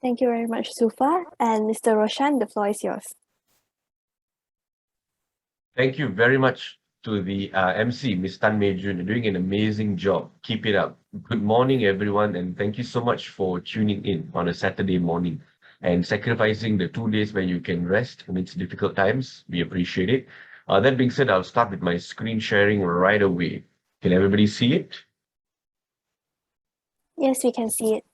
Thank you very much, Sufa. And Mr. Roshan, the floor is yours. Thank you very much to the MC, Ms. Tan Mei Jun. You're doing an amazing job. Keep it up. Good morning, everyone, and thank you so much for tuning in on a Saturday morning and sacrificing the 2 days where you can rest amidst difficult times. We appreciate it. That being said, I'll start with my screen sharing right away. Can everybody see it? Yes, we can see it.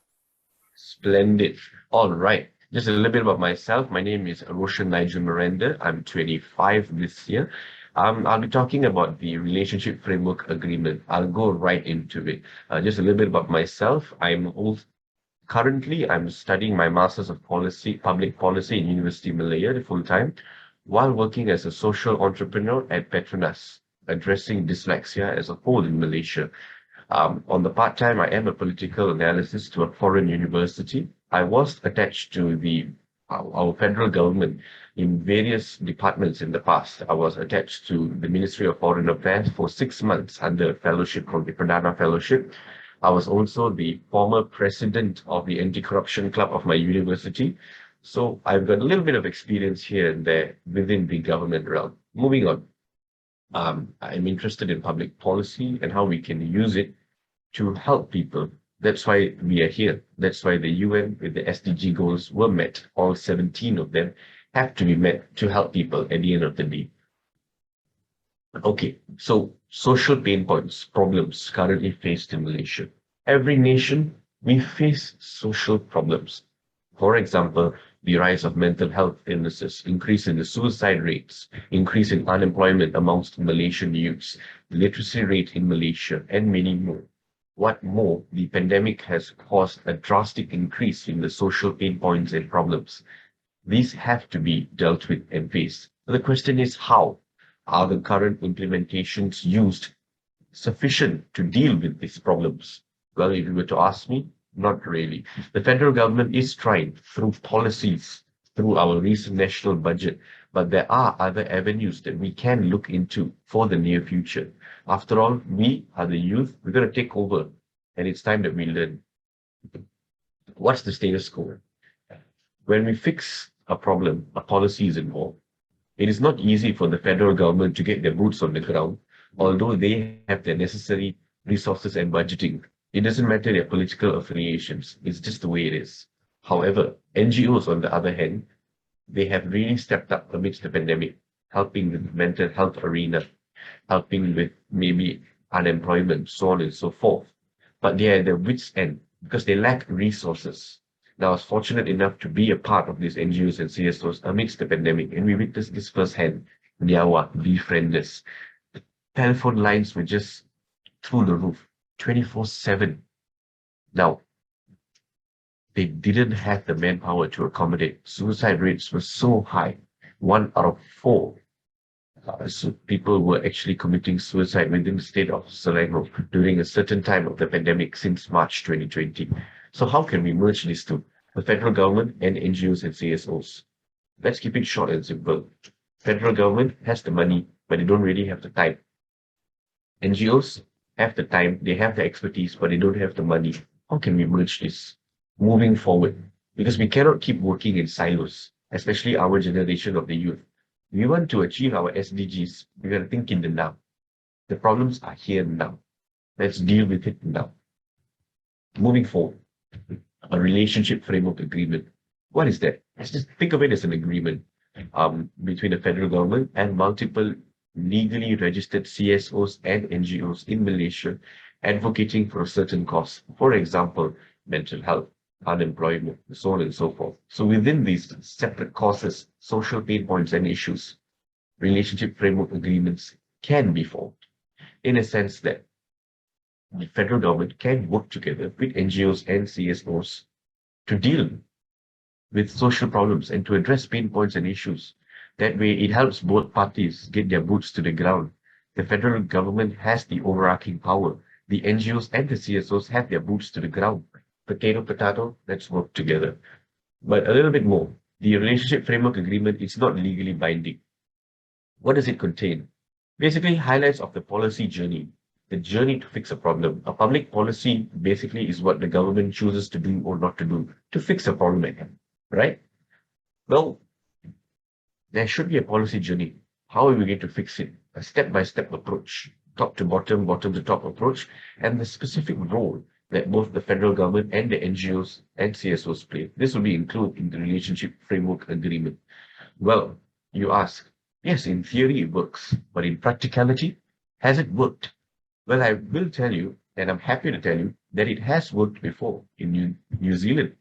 Splendid. All right. Just a little bit about myself. My name is Roshan Miranda. I'm 25 this year. I'll be talking about the Relationship Framework Agreement. I'll go right into it. Just a little bit about myself. Currently, I'm studying my Masters of Public Policy in University of Malaya full time, while working as a social entrepreneur at Petronas, addressing dyslexia as a whole in Malaysia. On the part-time, I am a political analyst to a foreign university. I was attached to our federal government in various departments in the past. I was attached to the Ministry of Foreign Affairs for 6 months under a fellowship called the Perdana Fellowship. I was also the former president of the Anti-Corruption Club of my university. So I've got a little bit of experience here and there within the government realm. Moving on. I'm interested in public policy and how we can use it to help people. That's why we are here. That's why the UN with the SDG goals were met. All 17 of them have to be met to help people at the end of the day. Okay, so social pain points, problems currently faced in Malaysia. Every nation, we face social problems. For example, the rise of mental health illnesses, increase in the suicide rates, increase in unemployment amongst Malaysian youths, literacy rate in Malaysia, and many more. What more, the pandemic has caused a drastic increase in the social pain points and problems. These have to be dealt with and faced. The question is how? Are the current implementations used sufficient to deal with these problems? Well, if you were to ask me, not really. The federal government is trying through policies, through our recent national budget, but there are other avenues that we can look into for the near future. After all, we are the youth, we're going to take over, and it's time that we learn. What's the status quo? When we fix a problem, a policy is involved. It is not easy for the federal government to get their boots on the ground, although they have the necessary resources and budgeting. It doesn't matter their political affiliations, it's just the way it is. However, NGOs, on the other hand, they have really stepped up amidst the pandemic, helping with the mental health arena, helping with maybe unemployment, so on and so forth. But they are at their wits' end because they lack resources. Now, I was fortunate enough to be a part of these NGOs and CSOs amidst the pandemic, and we witnessed this firsthand. Nyawa, befrienders. The telephone lines were just through the roof, 24/7. Now, they didn't have the manpower to accommodate. Suicide rates were so high. 1 out of 4 so people were actually committing suicide within the state of Selangor during a certain time of the pandemic since March 2020. So how can we merge these two, the federal government and NGOs and CSOs? Let's keep it short and simple. Federal government has the money, but they don't really have the time. NGOs have the time, they have the expertise, but they don't have the money. How can we merge this moving forward? Because we cannot keep working in silos, especially our generation of the youth. We want to achieve our SDGs. We got to think in the now. The problems are here now. Let's deal with it now. Moving forward, a relationship framework agreement. What is that? Let's just think of it as an agreement between the federal government and multiple legally registered CSOs and NGOs in Malaysia advocating for a certain cause. For example, mental health, unemployment, so on and so forth. So within these separate causes, social pain points and issues, relationship framework agreements can be formed in a sense that the federal government can work together with NGOs and CSOs to deal with social problems and to address pain points and issues. That way, it helps both parties get their boots to the ground. The federal government has the overarching power. The NGOs and the CSOs have their boots to the ground. Potato, let's work together. But a little bit more. The relationship framework agreement is not legally binding. What does it contain? Basically, highlights of the policy journey. the journey to fix a problem. A public policy basically is what the government chooses to do or not to do to fix a problem at hand, right? Well, there should be a policy journey. How are we going to fix it? A step-by-step approach, top to bottom, bottom to top approach, and the specific role that both the federal government and the NGOs and CSOs play. This will be included in the relationship framework agreement. Well, you ask, yes, in theory it works, but in practicality, has it worked? Well, I will tell you, and I'm happy to tell you, that it has worked before in New Zealand.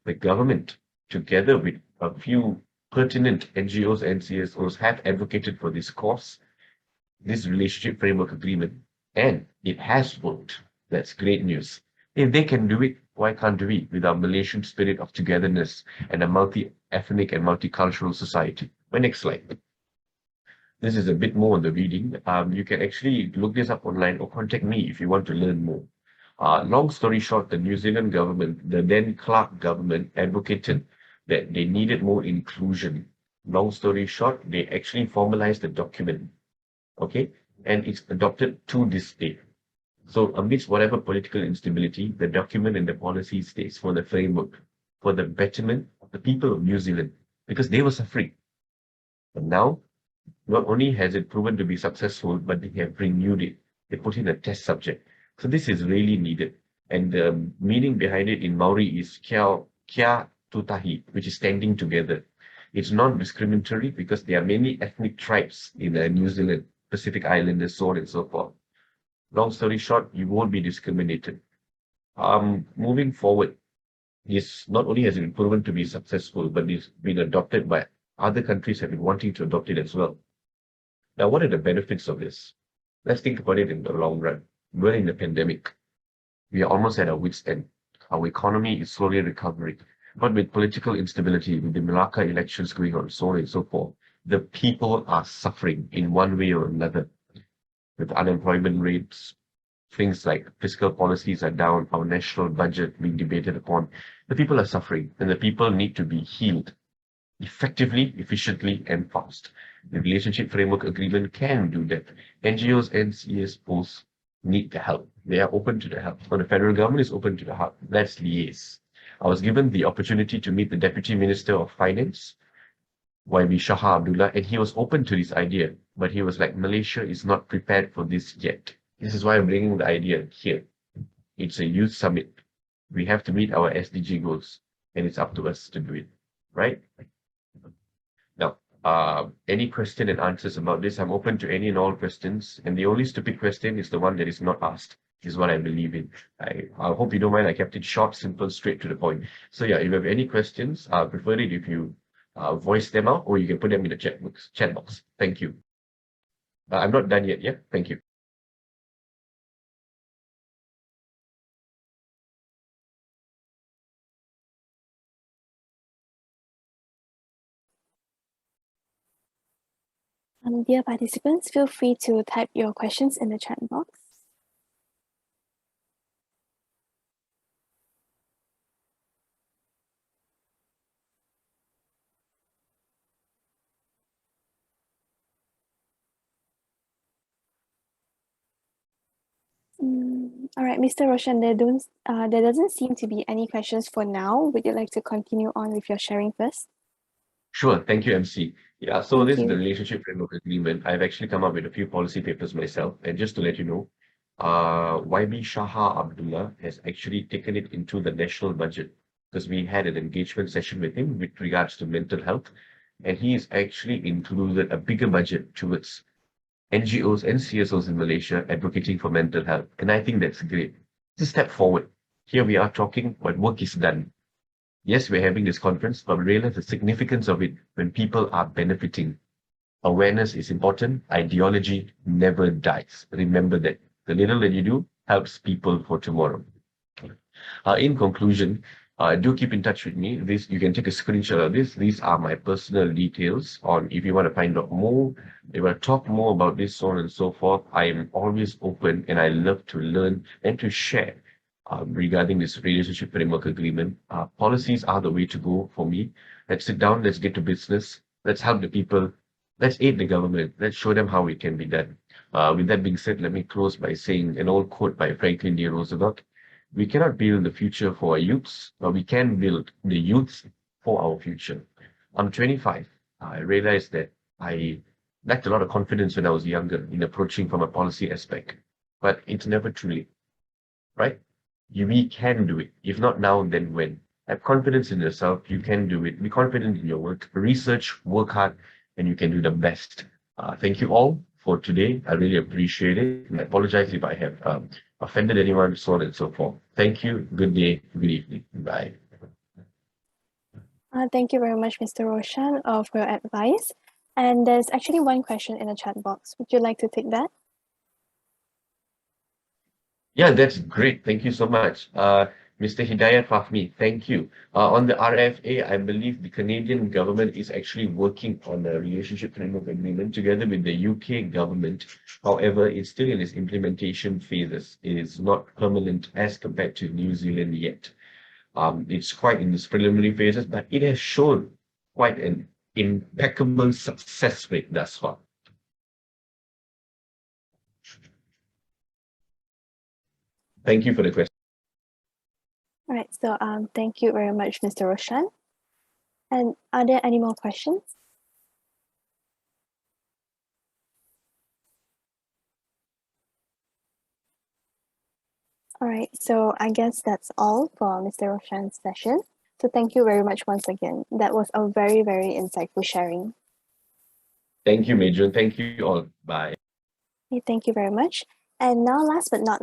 The government, together with a few pertinent NGOs and CSOs, have advocated for this cause, this relationship framework agreement, and it has worked. That's great news. If they can do it, why can't we with our Malaysian spirit of togetherness and a multi-ethnic and multicultural society? My next slide. This is a bit more on the reading. You can actually look this up online or contact me if you want to learn more. Long story short, the New Zealand government, the then Clark government, advocated that they needed more inclusion. Long story short, they actually formalized the document, okay, and it's adopted to this day. So amidst whatever political instability, the document and the policy states for the framework, for the betterment of the people of New Zealand, because they were suffering. But now, not only has it proven to be successful, but they have renewed it. They put in a test subject. So this is really needed. And the meaning behind it in Maori is kia tutahi, which is standing together. It's non-discriminatory because there are many ethnic tribes in New Zealand, Pacific Islanders, so on and so forth. Long story short, you won't be discriminated. Moving forward, this not only has it been proven to be successful, but it's been adopted by other countries have been wanting to adopt it as well. Now, what are the benefits of this? Let's think about it in the long run. We're in the pandemic. We are almost at our wit's end. Our economy is slowly recovering. But with political instability, with the Malacca elections going on, so on and so forth, the people are suffering in one way or another. With unemployment rates, things like fiscal policies are down, our national budget being debated upon. The people are suffering, and the people need to be healed effectively, efficiently, and fast. The relationship framework agreement can do that. NGOs and CSOs need the help. They are open to the help. Or the federal government is open to the help. Let's liaise. I was given the opportunity to meet the Deputy Minister of Finance, YB Shah Abdullah, and he was open to this idea, but he was like, Malaysia is not prepared for this yet. This is why I'm bringing the idea here. It's a youth summit. We have to meet our SDG goals, and it's up to us to do it, right? Now, any question and answers about this, I'm open to any and all questions, and the only stupid question is the one that is not asked, is what I believe in. I hope you don't mind. I kept it short, simple, straight to the point. So yeah, if you have any questions, I prefer it if you voice them out, or you can put them in the chat box. Thank you. I'm not done yet. Yeah, thank you. Dear participants, feel free to type your questions in the chat box. All right, Mr. Roshan, there doesn't seem to be any questions for now. Would you like to continue on with your sharing first? Sure. Thank you, MC. Yeah, so Thank this is the you. relationship framework agreement. I've actually come up with a few policy papers myself. And just to let you know, YB Shah Abdullah has actually taken it into the national budget because we had an engagement session with him with regards to mental health. And he's actually included a bigger budget towards NGOs and CSOs in Malaysia advocating for mental health. And I think that's great. It's a step forward. Here we are talking, but work is done. Yes, we're having this conference, but realize the significance of it when people are benefiting. Awareness is important. Ideology never dies. Remember that. The little that you do helps people for tomorrow. In conclusion, do keep in touch with me. This you can take a screenshot of this. These are my personal details on if you want to find out more, if you want to talk more about this, so on and so forth. I am always open and I love to learn and to share regarding this relationship framework agreement. Policies are the way to go for me. Let's sit down, let's get to business, let's help the people, let's aid the government, let's show them how it can be done. With that being said, let me close by saying an old quote by Franklin D. Roosevelt. We cannot build the future for our youths, but we can build the youths for our future. I'm 25. I realized that I lacked a lot of confidence when I was younger in approaching from a policy aspect, but it's never too late, right? We can do it. If not now, then when? Have confidence in yourself. You can do it. Be confident in your work. Research, work hard, and you can do the best. Thank you all for today. I really appreciate it. And I apologize if I have offended anyone, so on and so forth. Thank you. Good day. Good evening. Bye. Thank you very much, Mr. Roshan, for your advice. And there's actually one question in the chat box. Would you like to take that? Yeah, that's great. Thank you so much. Mr. Hidayat Fahmi, thank you. On the RFA, I believe the Canadian government is actually working on a relationship framework agreement together with the UK government. However, it's still in its implementation phases. It is not permanent as compared to New Zealand yet. It's quite in its preliminary phases, but it has shown quite an impeccable success rate thus far. Thank you for the question. All right, so thank you very much, Mr. Roshan. And are there any more questions? All right, so I guess that's all for Mr. Roshan's session. So thank you very much once again. That was a very, very insightful sharing. Thank you, Major. Thank you all. Bye. Okay, thank you very much. And now, last but not